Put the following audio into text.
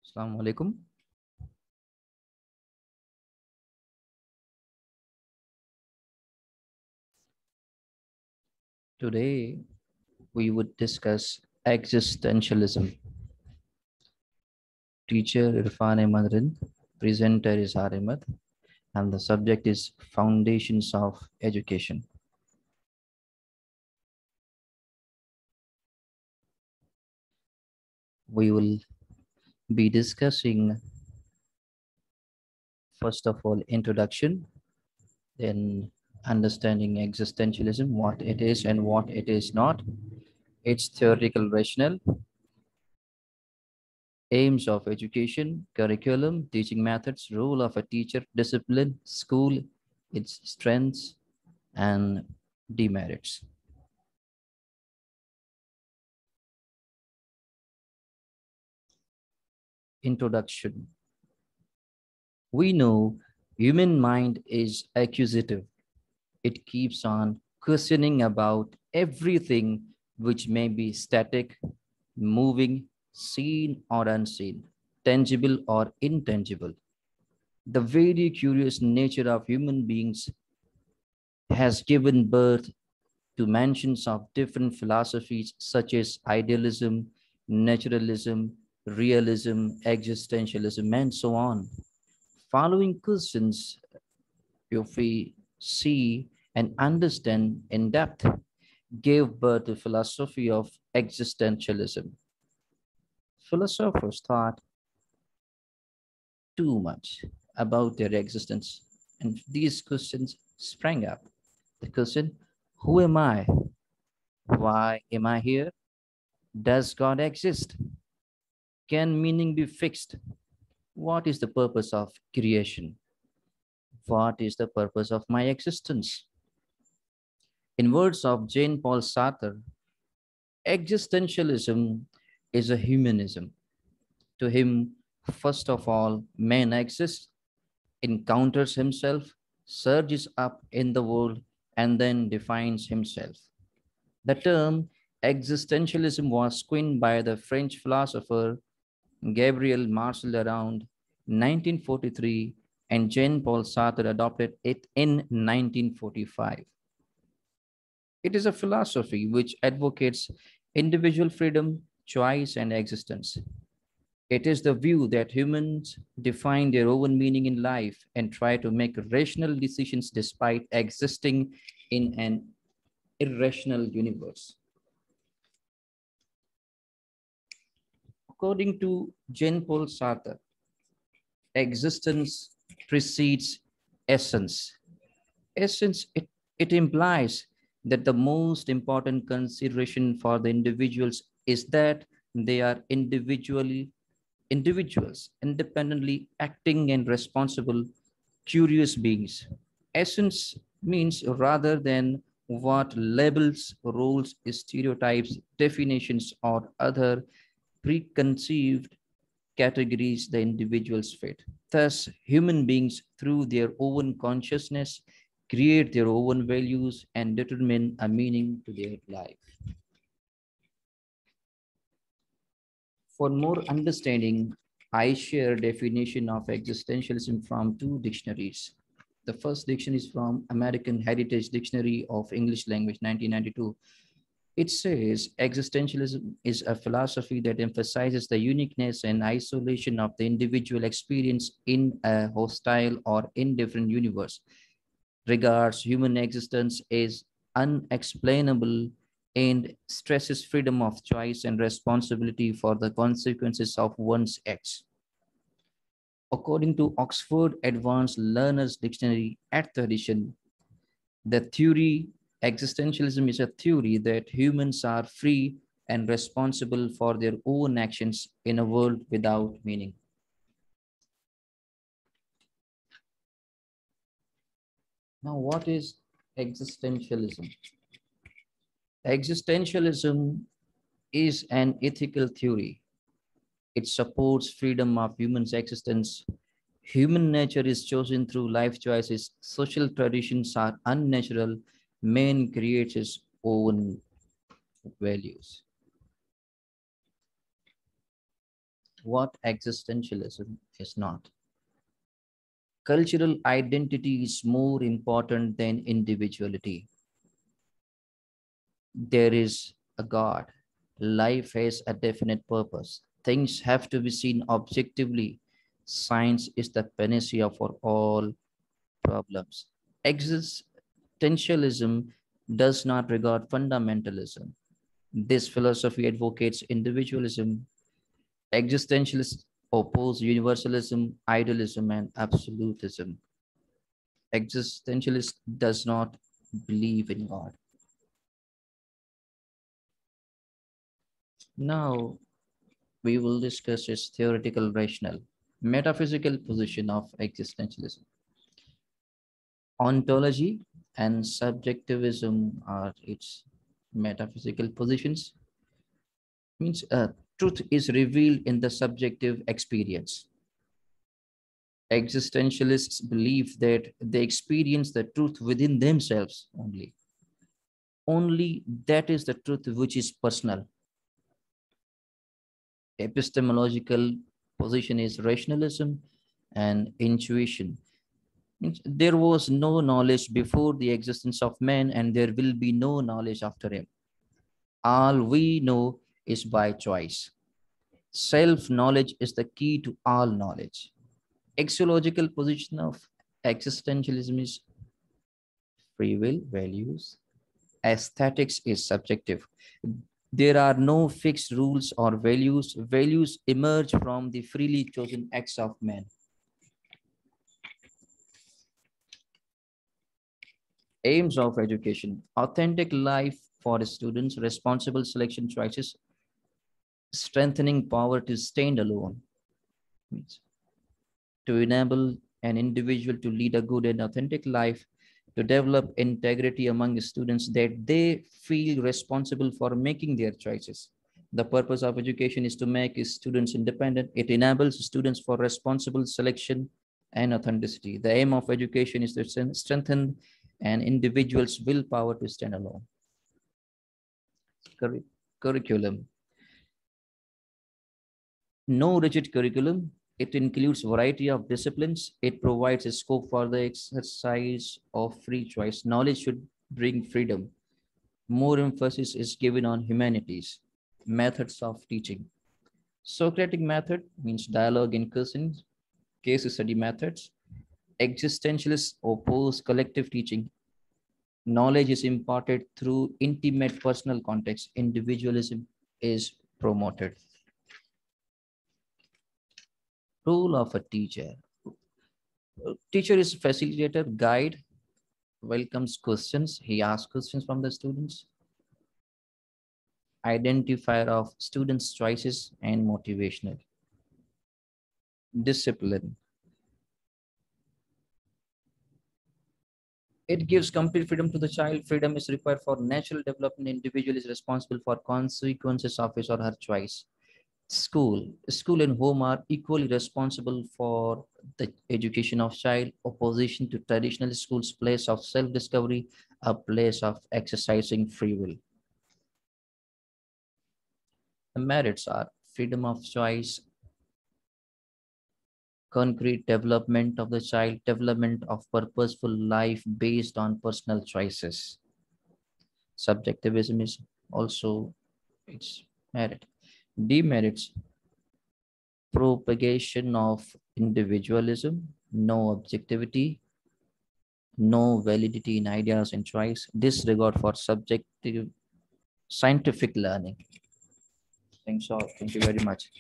Assalamu alaikum. Today we would discuss existentialism. Teacher Irfan Ahmad, presenter is Ahmad, and the subject is Foundations of Education. We will be discussing, first of all, introduction, then understanding existentialism, what it is and what it is not, its theoretical rationale, aims of education, curriculum, teaching methods, role of a teacher, discipline, school, its strengths and demerits. Introduction. We know human mind is accusative. It keeps on questioning about everything which may be static, moving, seen or unseen, tangible or intangible. The very curious nature of human beings has given birth to mentions of different philosophies such as idealism, naturalism, realism, existentialism, and so on. Following questions, if we see and understand in depth, gave birth to philosophy of existentialism. Philosophers thought too much about their existence, and these questions sprang up. The question, who am I? Why am I here? Does God exist? Can meaning be fixed? What is the purpose of creation? What is the purpose of my existence? In words of Jean Paul Sartre, existentialism is a humanism. To him, first of all, man exists, encounters himself, surges up in the world, and then defines himself. The term existentialism was coined by the French philosopher Gabriel Marcel around 1943, and Jean-Paul Sartre adopted it in 1945. It is a philosophy which advocates individual freedom, choice, and existence. It is the view that humans define their own meaning in life and try to make rational decisions despite existing in an irrational universe. According to Jean-Paul Sartre, existence precedes essence. It implies that the most important consideration for the individuals is that they are individuals, independently acting and responsible, curious beings. Essence means rather than what labels, roles, stereotypes, definitions, or other preconceived categories the individuals fit. Thus, human beings, through their own consciousness, create their own values and determine a meaning to their life. For more understanding, I share definition of existentialism from two dictionaries. The first dictionary is from American Heritage Dictionary of English Language, 1992. It says existentialism is a philosophy that emphasizes the uniqueness and isolation of the individual experience in a hostile or indifferent universe, regards human existence as unexplainable, and stresses freedom of choice and responsibility for the consequences of one's acts. According to Oxford Advanced Learners Dictionary at the edition, the theory existentialism is a theory that humans are free and responsible for their own actions in a world without meaning. Now, what is existentialism? Existentialism is an ethical theory. It supports freedom of humans' existence. Human nature is chosen through life choices. Social traditions are unnatural. Man creates his own values. what existentialism is not. Cultural identity is more important than individuality. There is a God. Life has a definite purpose. Things have to be seen objectively. Science is the panacea for all problems. Existentialism does not regard fundamentalism. This philosophy advocates individualism. Existentialists oppose universalism, idealism, and absolutism. Existentialist does not believe in God. Now we will discuss its theoretical rationale, metaphysical position of existentialism. Ontology and subjectivism are its metaphysical positions. Means truth is revealed in the subjective experience. Existentialists believe that they experience the truth within themselves only. Only that is the truth which is personal. Epistemological position is rationalism and intuition. Means there was no knowledge before the existence of man, and there will be no knowledge after him. All we know is by choice. Self knowledge is the key to all knowledge. Axiological position of existentialism is free will, values. Aesthetics is subjective. There are no fixed rules or values. Values emerge from the freely chosen acts of man. Aims of education: authentic life for students, responsible selection choices, strengthening power to stand alone. Means to enable an individual to lead a good and authentic life, to develop integrity among students, that they feel responsible for making their choices. The purpose of education is to make students independent. It enables students for responsible selection and authenticity. The aim of education is to strengthen an individual's willpower to stand alone. Curriculum. No rigid curriculum. It includes variety of disciplines. It provides a scope for the exercise of free choice. Knowledge should bring freedom. More emphasis is given on humanities. Methods of teaching. Socratic method means dialogue in questions, case study methods. Existentialists oppose collective teaching. Knowledge is imparted through intimate personal context. Individualism is promoted. Role of a teacher. Teacher is facilitator, guide, welcomes questions. He asks questions from the students. Identifier of students' choices and motivational. Discipline. It gives complete freedom to the child. Freedom is required for natural development. Individual is responsible for consequences of his or her choice. School and home are equally responsible for the education of child. Opposition to traditional schools, place of self-discovery, a place of exercising free will. The merits are freedom of choice, concrete development of the child, development of purposeful life based on personal choices. Subjectivism is also its merit. Demerits: propagation of individualism, no objectivity, no validity in ideas and choice, disregard for subjective scientific learning. Thanks all. Thank you very much.